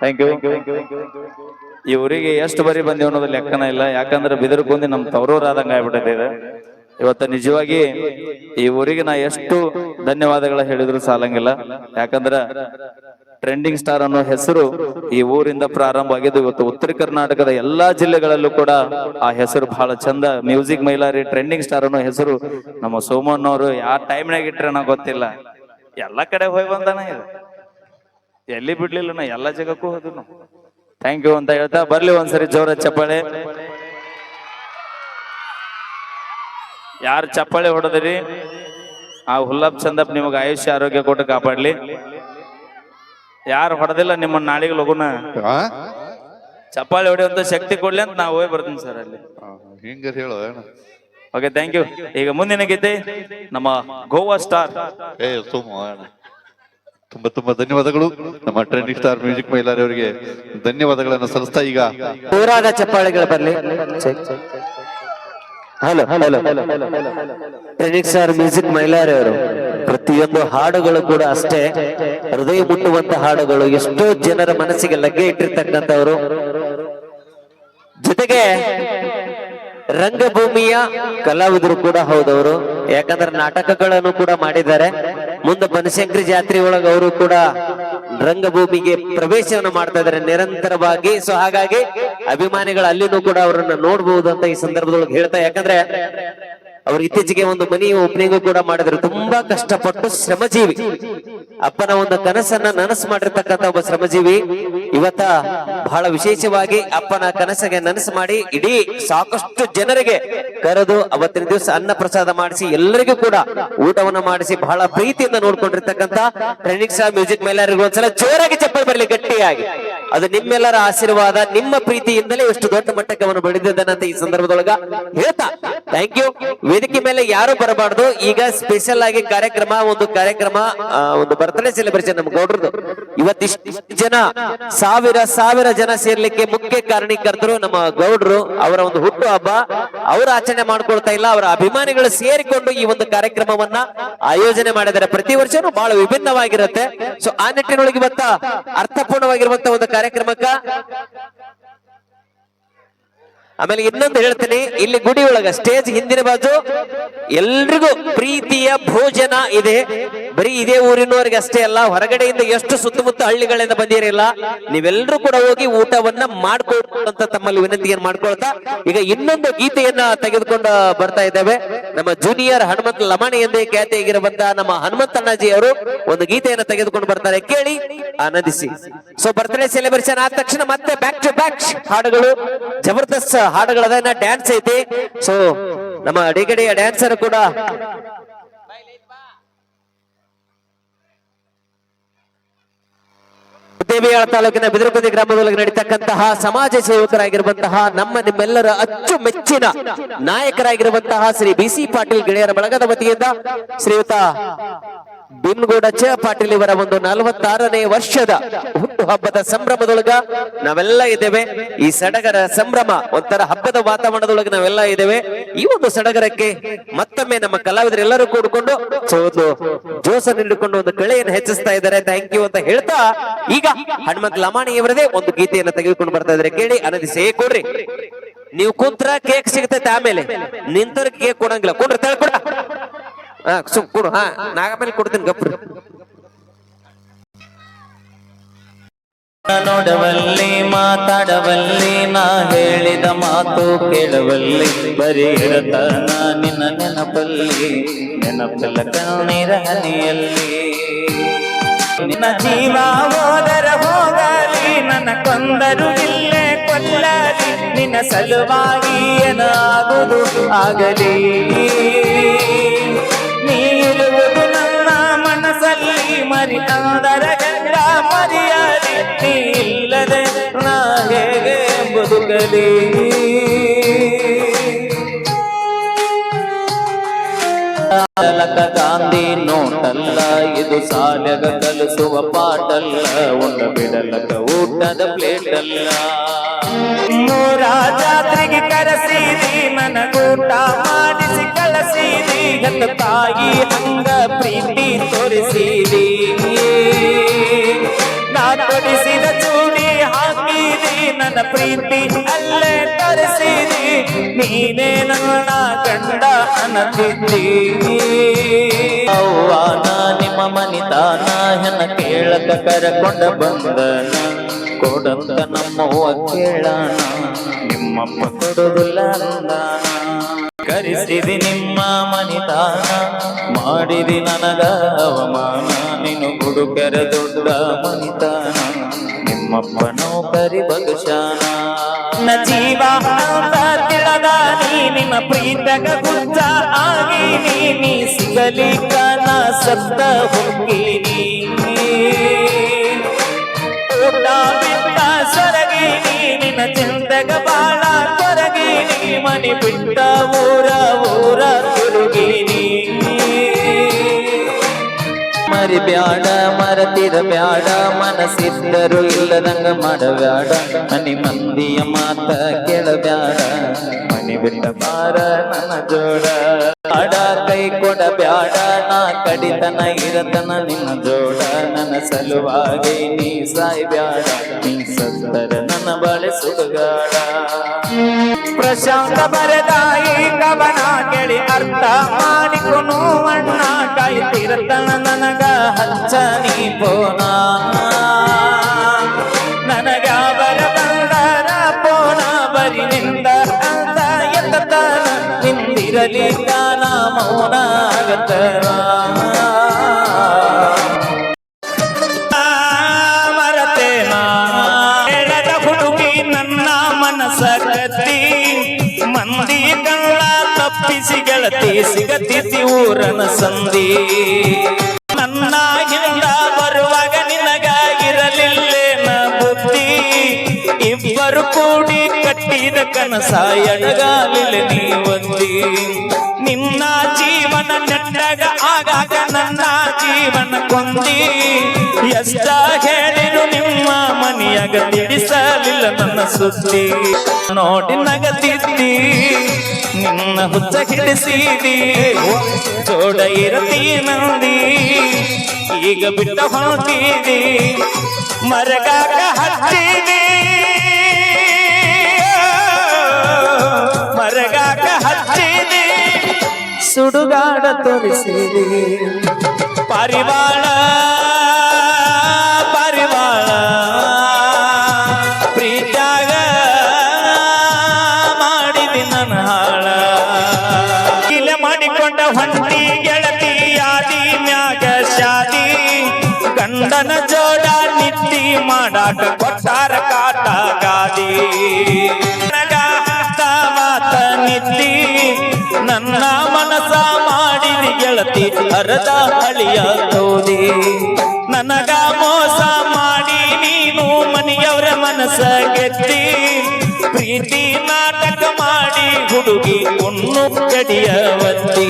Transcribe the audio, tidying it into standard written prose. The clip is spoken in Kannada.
Thank you. ಈ ಊರಿಗೆ ಎಷ್ಟು ಬರಿ ಬಂದೇವ್ ಅನ್ನೋದು ಲೆಕ್ಕನ ಇಲ್ಲ. ಯಾಕಂದ್ರೆ ಬಿದಿರ್ಕೊಂಡಿ ನಮ್ ತವರೂರಾದಂಗ ಆಗ್ಬಿಟ್ಟೈತೆ ಇದು. ಇವತ್ತ ನಿಜವಾಗಿ ಈ ಊರಿಗೆ ನಾ ಎಷ್ಟು ಧನ್ಯವಾದಗಳ ಹೇಳಿದ್ರು ಸಾಲಂಗಿಲ್ಲ. ಯಾಕಂದ್ರ ಟ್ರೆಂಡಿಂಗ್ ಸ್ಟಾರ್ ಅನ್ನೋ ಹೆಸರು ಈ ಊರಿಂದ ಪ್ರಾರಂಭ ಆಗಿದ್ದು. ಇವತ್ತು ಉತ್ತರ ಕರ್ನಾಟಕದ ಎಲ್ಲಾ ಜಿಲ್ಲೆಗಳಲ್ಲೂ ಕೂಡ ಆ ಹೆಸರು ಬಹಳ ಚಂದ. ಮ್ಯೂಸಿಕ್ ಮೈಲಾರಿ ಟ್ರೆಂಡಿಂಗ್ ಸ್ಟಾರ್ ಅನ್ನೋ ಹೆಸರು ನಮ್ಮ ಸೋಮಣ್ಣ ಅವರು ಯಾವ ಟೈಮ್ನಾಗ ಇಟ್ರೆ ನಂಗೆ ಗೊತ್ತಿಲ್ಲ, ಎಲ್ಲಾ ಕಡೆ ಹೋಗಿ ಬಂದಾನ. ಇದು ಎಲ್ಲಿ ಬಿಡ್ಲಿಲ್ಲ, ನಾ ಎಲ್ಲಾ ಜಾಗಕ್ಕೂ ಹೋದ್ರು. ಥ್ಯಾಂಕ್ ಯು ಅಂತ ಹೇಳ್ತಾ ಬರ್ಲಿ ಒಂದ್ಸರಿ ಜೋರ ಚಪ್ಪಾಳೆ. ಯಾರು ಚಪ್ಪಾಳೆ ಹೊಡೆದ್ರಿ ಆ ಹುಲ್ಲಪ್ ಚಂದಪ್ ನಿಮಗ ಆಯುಷ್ಯ ಆರೋಗ್ಯ ಕೊಟ್ಟು ಕಾಪಾಡ್ಲಿ. ಯಾರು ಹೊಡೆದಿಲ್ಲ ನಿಮ್ಮನ್ನ ನಾಳಿಗೆ ಲಗುನ ಚಪ್ಪಾಳೆ ಹೊಡೆಯುವಂತ ಶಕ್ತಿ ಕೊಡ್ಲಿ ಅಂತ ನಾವು ಹೋಗಿ ಬರ್ತೀನಿ ಸರ್ ಅಲ್ಲಿ. ಹಿಂಗ ಹೇಳೋ. Okay, thank you. ಈಗ ಮುಂದಿನ ಗೀತೆ ನಮ್ಮ ಗೋವಾ ಸ್ಟಾರ್. ತುಂಬಾ ತುಂಬಾ ಧನ್ಯವಾದಗಳು ನಮ್ಮ ಟ್ರೆಂಡಿಂಗ್ ಸ್ಟಾರ್ ಮ್ಯೂಸಿಕ್ ಮೈಲಾರಿ ಅವರಿಗೆ ಧನ್ಯವಾದಗಳನ್ನು ಸಲ್ಲಿಸ್ತಾ ಈಗ ಊರಾದ ಚಪ್ಪಾಳೆಗಳು ಬರ್ಲಿ. Hello hello trending star music Mailari ಅವರು ಪ್ರತಿಯೊಂದು ಹಾಡುಗಳು ಕೂಡ ಅಷ್ಟೇ ಹೃದಯ ಮುಟ್ಟುವಂತ ಹಾಡುಗಳು, ಎಷ್ಟೋ ಜನರ ಮನಸ್ಸಿಗೆ ಲಗ್ಗೆ ಇಟ್ಟಿರ್ತಕ್ಕಂಥವ್ರು. ಜೊತೆಗೆ ರಂಗಭೂಮಿಯ ಕಲಾವಿದರು ಕೂಡ ಹೌದವರು. ಯಾಕಂದ್ರೆ ನಾಟಕಗಳನ್ನು ಕೂಡ ಮಾಡಿದ್ದಾರೆ. ಮುಂದೆ ಬನಶಂಕರಿ ಜಾತ್ರೆ ಒಳಗ ಅವರು ಕೂಡ ರಂಗಭೂಮಿಗೆ ಪ್ರವೇಶವನ್ನು ಮಾಡ್ತಾ ಇದ್ದಾರೆ ನಿರಂತರವಾಗಿ. ಸೊ ಹಾಗಾಗಿ ಅಭಿಮಾನಿಗಳು ಅಲ್ಲಿನೂ ಕೂಡ ಅವರನ್ನ ನೋಡ್ಬಹುದು ಅಂತ ಈ ಸಂದರ್ಭದೊಳಗೆ ಹೇಳ್ತಾ, ಯಾಕಂದ್ರೆ ಅವ್ರು ಇತ್ತೀಚೆಗೆ ಒಂದು ಮನಿ ಓಪನಿಂಗ್ ಕೂಡ ಮಾಡಿದ್ರು. ತುಂಬಾ ಕಷ್ಟಪಟ್ಟು ಶ್ರಮಜೀವಿ, ಅಪ್ಪನ ಒಂದು ಕನಸನ್ನ ನನಸು ಮಾಡಿರ್ತಕ್ಕಂಥ ಒಬ್ಬ ಶ್ರಮಜೀವಿ ಇವತ್ತ ಬಹಳ ವಿಶೇಷವಾಗಿ ಅಪ್ಪನ ಕನಸಿಗೆ ನನಸು ಮಾಡಿ ಇಡೀ ಸಾಕಷ್ಟು ಜನರಿಗೆ ಕರೆದು ಅವತ್ತಿನ ದಿವಸ ಅನ್ನ ಪ್ರಸಾದ ಮಾಡಿಸಿ ಎಲ್ಲರಿಗೂ ಕೂಡ ಊಟವನ್ನು ಮಾಡಿಸಿ ಬಹಳ ಪ್ರೀತಿಯಿಂದ ನೋಡ್ಕೊಂಡಿರ್ತಕ್ಕಂಥ ಟ್ರೆಂಡಿಂಗ್ ಸ್ಟಾರ್ ಮ್ಯೂಸಿಕ್ ಮೇಲರಿಗೂ ಒಂದ್ಸಲ ಜೋರಾಗಿ ಚಪ್ಪಲ್ ಬರಲಿ ಗಟ್ಟಿಯಾಗಿ. ಅದು ನಿಮ್ಮೆಲ್ಲರ ಆಶೀರ್ವಾದ, ನಿಮ್ಮ ಪ್ರೀತಿಯಿಂದಲೇ ಎಷ್ಟು ದೊಡ್ಡ ಮಟ್ಟಕ್ಕೆ ಅವನು ಬೆಳೆದಿದ್ದಾನಂತ ಈ ಸಂದರ್ಭದೊಳಗ ಹೇಳ್ತಾ ಥ್ಯಾಂಕ್ ಯು. ವೇದಿಕೆ ಮೇಲೆ ಯಾರು ಬರಬಾರ್ದು. ಈಗ ಸ್ಪೆಷಲ್ ಆಗಿ ಒಂದು ಕಾರ್ಯಕ್ರಮ ಒಂದು ಬರ್ತ್ಡೇ ಸೆಲೆಬ್ರೇಷನ್ ನಮ್ಮ ಗೌಡ್ರದು. ಇವತ್ತಿಷ್ಟು ಜನ ಸಾವಿರ ಜನ ಸೇರ್ಲಿಕ್ಕೆ ಮುಖ್ಯ ಕಾರಣೀಕರ್ತರು ನಮ್ಮ ಗೌಡ್ರು. ಅವರ ಒಂದು ಹುಟ್ಟು ಹಬ್ಬ ಅವರು ಆಚರಣೆ ಮಾಡ್ಕೊಳ್ತಾ ಇಲ್ಲ, ಅವರ ಅಭಿಮಾನಿಗಳು ಸೇರಿಕೊಂಡು ಈ ಒಂದು ಕಾರ್ಯಕ್ರಮವನ್ನ ಆಯೋಜನೆ ಮಾಡಿದ್ದಾರೆ. ಪ್ರತಿ ವರ್ಷನೂ ಬಹಳ ವಿಭಿನ್ನವಾಗಿರುತ್ತೆ. ಸೊ ಆ ನಿಟ್ಟಿನೊಳಗೆ ಇವತ್ತ ಅರ್ಥಪೂರ್ಣವಾಗಿರುವಂತ ಒಂದು ಕಾರ್ಯಕ್ರಮಕ್ಕ ಆಮೇಲೆ ಇನ್ನೊಂದು ಹೇಳ್ತೀನಿ, ಇಲ್ಲಿ ಗುಡಿ ಒಳಗ ಸ್ಟೇಜ್ ಹಿಂದಿನ ಬಾಜು ಎಲ್ರಿಗೂ ಪ್ರೀತಿಯ ಭೋಜನ ಇದೆ. ಬರೀ ಇದೇ ಊರಿನವರಿಗೆ ಅಷ್ಟೇ ಅಲ್ಲ, ಹೊರಗಡೆಯಿಂದ ಎಷ್ಟು ಸುತ್ತಮುತ್ತ ಹಳ್ಳಿಗಳಿಂದ ಬಂದಿರಲಿಲ್ಲ, ನೀವೆಲ್ಲರೂ ಕೂಡ ಹೋಗಿ ಊಟವನ್ನ ಮಾಡ್ಕೊಳ್ತ ತಮ್ಮಲ್ಲಿ ವಿನಂತಿಯನ್ನು ಮಾಡ್ಕೊಳ್ತಾ ಈಗ ಇನ್ನೊಂದು ಗೀತೆಯನ್ನ ತೆಗೆದುಕೊಂಡು ಬರ್ತಾ ಇದ್ದೇವೆ. ನಮ್ಮ ಜೂನಿಯರ್ ಹನುಮಂತ ಲಮಾಣಿ ಎಂದೇ ಖ್ಯಾತಿಯಾಗಿರುವಂತಹ ನಮ್ಮ ಹನುಮಂತಣ್ಣಜಿ ಅವರು ಒಂದು ಗೀತೆಯನ್ನ ತೆಗೆದುಕೊಂಡು ಬರ್ತಾರೆ, ಕೇಳಿ ಆನಂದಿಸಿ. ಸೊ ಬರ್ತ್ಡೇ ಸೆಲೆಬ್ರೇಷನ್ ಆದ ತಕ್ಷಣ ಮತ್ತೆ ಬ್ಯಾಕ್ ಟು ಬ್ಯಾಕ್ ಹಾಡುಗಳು, ಜಬರ್ದಸ್ತ್ ಹಾಡುಗಳನ್ನ ಡ್ಯಾನ್ಸ್ ಐತಿ. ಸೊ ನಮ್ಮ ಅಡಿಗಡಿಯ ಡ್ಯಾನ್ಸರ್ ಕೂಡ ದೇವಿಯಾಳ ತಾಲೂಕಿನ ಬಿದಿರುಕುಂದಿ ಗ್ರಾಮದೊಳಗೆ ನಡೀತಕ್ಕಂತಹ ಸಮಾಜ ಸೇವಕರಾಗಿರುವಂತಹ ನಿಮ್ಮೆಲ್ಲರ ಅಚ್ಚುಮೆಚ್ಚಿನ ನಾಯಕರಾಗಿರುವಂತಹ ಶ್ರೀ BC ಪಾಟೀಲ್ ಗೆಳೆಯರ ಬಳಗದ ವತಿಯಿಂದ ಶ್ರೀಯುತ ಭೀಮಗೌಡ ಚ ಪಾಟೀಲ್ ಇವರ ಒಂದು 46ನೇ ವರ್ಷದ ಹುಟ್ಟು ಹಬ್ಬದ ಸಂಭ್ರಮದೊಳಗ ನಾವೆಲ್ಲ ಇದ್ದೇವೆ. ಈ ಸಡಗರ ಸಂಭ್ರಮ ಒಂಥರ ಹಬ್ಬದ ವಾತಾವರಣದೊಳಗೆ ನಾವೆಲ್ಲ ಇದ್ದೇವೆ. ಈ ಒಂದು ಸಡಗರಕ್ಕೆ ಮತ್ತೊಮ್ಮೆ ನಮ್ಮ ಕಲಾವಿದರೆಲ್ಲರೂ ಕೂಡಿಕೊಂಡು ಒಂದು ಜೋಸನ್ನು ಹಿಡಿದುಕೊಂಡು ಒಂದು ಕಳೆಯನ್ನು ಹೆಚ್ಚಿಸ್ತಾ ಇದ್ದಾರೆ. ಥ್ಯಾಂಕ್ ಯು ಅಂತ ಹೇಳ್ತಾ ಈಗ ಹನುಮಂತ ಲಮಾಣಿ ಅವರದೇ ಒಂದು ಗೀತೆಯನ್ನು ತೆಗೆದುಕೊಂಡು ಬರ್ತಾ ಇದ್ದಾರೆ, ಕೇಳಿ ಆನಂದಿಸಿ. ಕೊಡ್ರಿ, ನೀವು ಕುಂತ್ರ ಕೇಕ್ ಸಿಗ್ತೈತೆ, ಆಮೇಲೆ ನಿಂತರ ಕೇಕ್ ಕೊಡಂಗಿಲ್ಲ. ಕೊಡ್ರಿ, ತಳ್ಕೊಡ ಕೊಡು. ನಾಗಮೇಲೆ ಕೊಡ್ತೀನಿ, ಗಪ್ರಿ. ನೋಡವಲ್ಲಿ ಮಾತಾಡವಲ್ಲಿ ನಾ ಹೇಳಿದ ಮಾತು ಕೇಳವಲ್ಲಿ ಬರೀ ಇರತನ ನಿನ್ನ ನೆನಪಲ್ಲಿ ನೆನಪಲ್ಲ ಕಣ್ಣೀರ ಹನಿಯಲ್ಲಿ. ನಿನ್ನ ಜೀವ ಹೋದರ ಹೋಗಲಿ ನನ್ನ ಕೊಂದರು ಇಲ್ಲೇ ಕೊಲ್ಲಲಿ ನಿನ್ನ ಸಲುವಾಗಿ ಏನಾಗುವುದು ಆಗಲಿ. ನೀರುವುದು ನನ್ನ ಮನಸ್ಸಲ್ಲಿ ಮರಿಯಾದರ ಗಂಡ ಮರಿಯಲಿ ನೀ ಇಲ್ಲದೆ ನಾ ಹೇಗೆ ಬದುಕಲಿ. ಗಾಂಧಿ ನೋಟಲ್ಲ ಇದು ಸಾಲಗ ಕಲಿಸುವ ಪಾಟಲ್ಲ, ಉಂಡ ಬಿಡಲಕ ಊಟದ ಪ್ಲೇಟ್ ಅಲ್ಲ. ಮೂರ ಜಾತ್ರೆಗೆ ಕರೆಸಿದಿ ನನಗೂಟ ಮಾಡಿಸಿ ಕಳಿಸಿದಿ, ಹೆತ್ತ ತಾಯಿ ಹಂಗ ಪ್ರೀತಿ ತೋರಿಸಿದಿ. ನನ್ನ ಪ್ರೀತಿ ಅಲ್ಲೇ ತರಿಸಿದಿ ನೀನೇ ನನ್ನ ಗಂಡ ಅನ್ನತಿದ್ದಿ ಅವ್ವಾನ ನಿಮ್ಮ ಮನಿತಾನ ಹೆಣ ಕೇಳಕ ಕರಕೊಂಡ ಬಂದನ ಕೊಡಂತ ನಮ್ಮವ್ವ ಕೇಳಾನ ನಿಮ್ಮಮ್ಮ ಕೊಡುದಿಲ್ಲ ಅಂದಾನ ಕರೆಸಿದಿ ನಿಮ್ಮ ಮನಿತಾನ ಮಾಡಿದಿ ನನಗ ಅವಮಾನ ನೀನು ಹುಡುಕರ ದೊಡ್ಡ ಮನಿತಾನ ನಿಮ್ಮಪ್ಪ ನೌಕರಿ ಬಗಶಾನ ನನ್ನ ಜೀವ ಅಂತ ತಿಳದ ನಿನ್ನ ಪ್ರೀತಗ ಗುಜ್ಜ ಆಗಿ ನೀ ಸಿಗಲಿಕ್ಕ ನಾ ಸತ್ತ ಹೋಗ್ತೀನಿ ಊಟ ಬಿಟ್ಟ ಸೊರಗಿನಿ ನಿನ್ನ ಚಿಂತೆಗ ಬಾಳ ಕೊರಗಿನಿ ಮನಿ ಬಿಟ್ಟ ಊರ ತಿರುಗಿನಿ ಮರಿ ಬ್ಯಾಡ ಮರತಿರ ಬ್ಯಾಡ ಮನಸ್ಸಿದ್ದರು ಇಲ್ಲದಂಗ ಮಾಡಬ್ಯಾಡ ಮನಿ ಮಂದಿಯ ಮಾತ ಕೇಳಬ್ಯಾಡ ಮನಿ ಬಿಟ್ಟ ಬಾರ ನನ್ನ ಜೋಡ ಆಡ ಕೈ ಕೊಡ ಬ್ಯಾಡ ನಾ ಕಡಿತನ ಇರತನ ನಿನ್ನ ಜೋಡ ನನ್ನ ಸಲುವಾಗಿ ನೀ ಸಾಯ್ಬ್ಯಾಡ ನೀ ಸತ್ತರ ನನ್ನ ಬಳೆ ಸುಡುಗಾಡ ಪ್ರಶಾಂತ ಬರೆದಾಯಿ ಕವನ ಕೇಳಿ ಅರ್ಥ ಮಾಡಿಕೊನು ಅಣ್ಣ ಕಾಯ್ತಿರತನ ನನಗ ಹಚ್ಚ ನೀ ಪೋನ ನನಗ ಬರ ಬಂದರ ಪೋನ ಬರಿ ನಿಂದ ಅಂದ ಎತ್ತತನ ನಿಂದಿರಲಿ ಗಾನ ಮೌನ ಆಗತನ ಮರತೇನ ಹೇಳದ ಹುಡುಗಿ ನನ್ನ ಮನಸ ಕತ್ತಿ ಮಂದಿ ಕಳ್ಳ ತಪ್ಪಿಸಿ ಗೆಳತಿ ಸಿಗತಿಸಿ ಊರನ ಸಂದಿ ನನ್ನ ಹಿಂದ ಬರುವಾಗ ನಿನಗ ಇರಲಿಲ್ಲೇನ ಬುದ್ಧಿ ಇಬ್ಬರು ಕೂಡಿ ಕಟ್ಟಿದ ಕನಸ ಎಡಗಾಲಿಲ್ಲ ನೀ ಒಂದಿ ನಿನ್ನ ಜೀವನ ನೆಟ್ಟಗ ಆಗಾಗ ನನ್ನ ಜೀವನ ಕೊಂದಿ ಎಷ್ಟ ಹೇಳಿರು ನಿಮ್ಮ ಮನೆಯಾಗ ತಿಳಿಸಲಿಲ್ಲ ನನ್ನ ಸುದ್ದಿ ನೋಡಿ ನಗತಿದ್ದಿ ನಿನ್ನ ಹುಚ್ಚ ಹಿಡಿಸಿದಿ ಜೋಡ ಇರತಿ ನಂದಿ ಈಗ ಬಿಟ್ಟ ಹೊಂಟಿದಿ ಮರಗಾಗ ಹಚ್ಚಿದಿ ಮರಗಾಗ ಹಚ್ಚಿದಿ ಸುಡುಗಾಡ ತೋರಿಸಿದಿ ಪಾರಿವಾಳ ಪ್ರೀತ್ಯಾಗ ಮಾಡಿದಿ ನನ್ನ ಹಾಳ ಇಲ್ಲ ಮಾಡಿಕೊಂಡ ಹೊಂಟಿ ಗೆಳತಿ ಯಾದಿ ಮ್ಯಾಗ ಶಾದಿ ಗಂಡನ ಜೋಡ ನಿತ್ತಿ ಮಾಡಾಕ ಕೊಟ್ಟಾರ ಕಾಟ ಗಾದಿ ಮಾತ ನಿತ್ತಿ ನನ್ನ ಮನಸ ಮಾಡಿದಿ ಗೆಳತಿ ಅರದ ಹಳಿಯ ತೋದಿ ನನಗ ಮೋಸ ಮಾಡಿ ನೀನು ಮನೆಯವರ ಮನಸ ಗೆದ್ದಿ ಪ್ರೀತಿ ನಾಟಕ ಮಾಡಿ ಹುಡುಗಿ ಉಣ್ಣು ಕಡಿಯ ಒತ್ತಿ